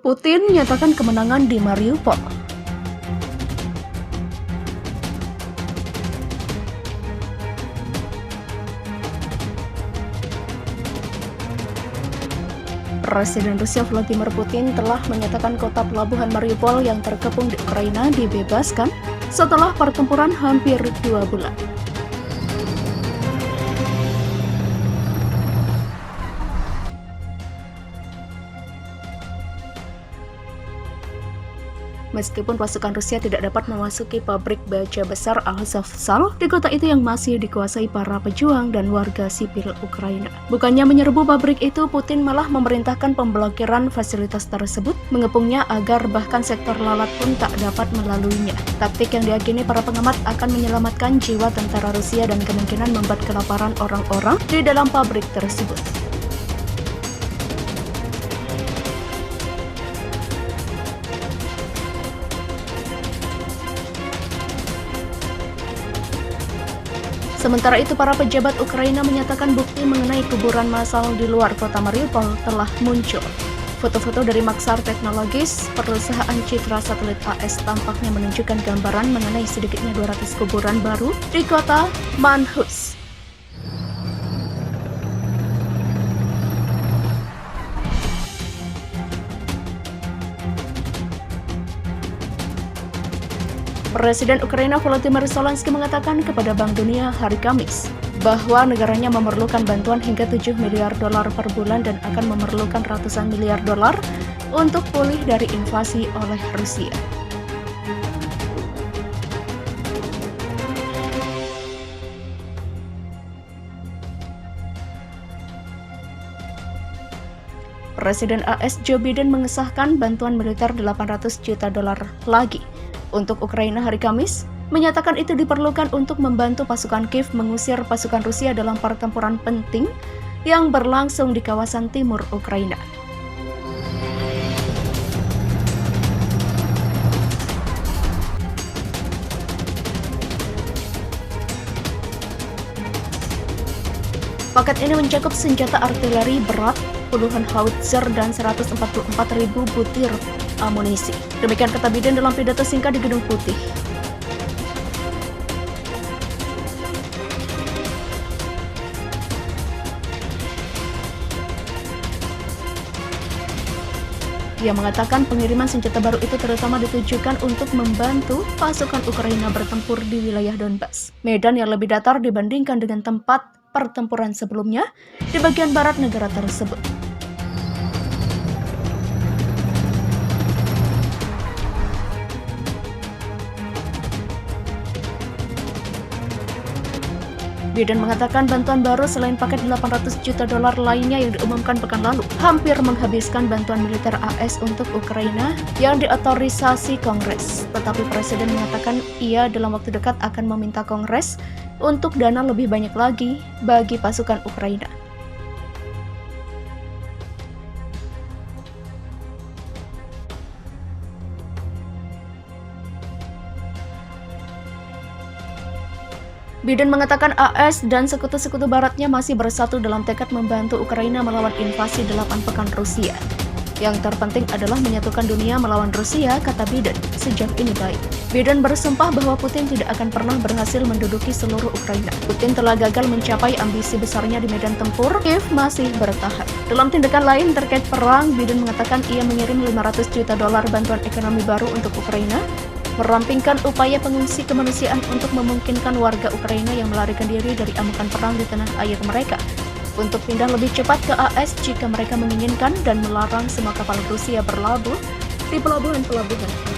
Putin menyatakan kemenangan di Mariupol. Presiden Rusia Vladimir Putin telah menyatakan kota pelabuhan Mariupol yang terkepung di Ukraina dibebaskan setelah pertempuran hampir 2 bulan. Meskipun pasukan Rusia tidak dapat memasuki pabrik baja besar Azovstal di kota itu yang masih dikuasai para pejuang dan warga sipil Ukraina. Bukannya menyerbu pabrik itu, Putin malah memerintahkan pemblokiran fasilitas tersebut, mengepungnya agar bahkan sektor lalat pun tak dapat melaluinya. Taktik yang diyakini para pengamat akan menyelamatkan jiwa tentara Rusia dan kemungkinan membuat kelaparan orang-orang di dalam pabrik tersebut. Sementara itu, para pejabat Ukraina menyatakan bukti mengenai kuburan massal di luar kota Mariupol telah muncul. Foto-foto dari maksar teknologis perusahaan citra satelit AS tampaknya menunjukkan gambaran mengenai sedikitnya 200 kuburan baru di kota Manhush. Presiden Ukraina Volodymyr Zelensky mengatakan kepada Bank Dunia hari Kamis bahwa negaranya memerlukan bantuan hingga 7 miliar dolar per bulan dan akan memerlukan ratusan miliar dolar untuk pulih dari invasi oleh Rusia. Presiden AS Joe Biden mengesahkan bantuan militer 800 juta dolar lagi untuk Ukraina hari Kamis, menyatakan itu diperlukan untuk membantu pasukan Kiev mengusir pasukan Rusia dalam pertempuran penting yang berlangsung di kawasan timur Ukraina. Paket ini mencakup senjata artileri berat, puluhan howitzer, dan 144.000 butir amunisi. Demikian kata Biden dalam pidato singkat di Gedung Putih. Ia mengatakan pengiriman senjata baru itu terutama ditujukan untuk membantu pasukan Ukraina bertempur di wilayah Donbas, medan yang lebih datar dibandingkan dengan tempat pertempuran sebelumnya di bagian barat negara tersebut. Biden mengatakan bantuan baru selain paket 800 juta dolar lainnya yang diumumkan pekan lalu hampir menghabiskan bantuan militer AS untuk Ukraina yang diotorisasi Kongres. Tetapi Presiden mengatakan ia dalam waktu dekat akan meminta Kongres untuk dana lebih banyak lagi bagi pasukan Ukraina. Biden mengatakan AS dan sekutu-sekutu baratnya masih bersatu dalam tekad membantu Ukraina melawan invasi 8 pekan Rusia. Yang terpenting adalah menyatukan dunia melawan Rusia, kata Biden. Sejauh ini baik. Biden bersumpah bahwa Putin tidak akan pernah berhasil menduduki seluruh Ukraina. Putin telah gagal mencapai ambisi besarnya di medan tempur, Kiev masih bertahan. Dalam tindakan lain terkait perang, Biden mengatakan ia mengirim 500 juta dolar bantuan ekonomi baru untuk Ukraina, merampingkan upaya pengungsi kemanusiaan untuk memungkinkan warga Ukraina yang melarikan diri dari amukan perang di tanah air mereka untuk pindah lebih cepat ke AS jika mereka menginginkan, dan melarang semua kapal Rusia berlabuh di pelabuhan-pelabuhan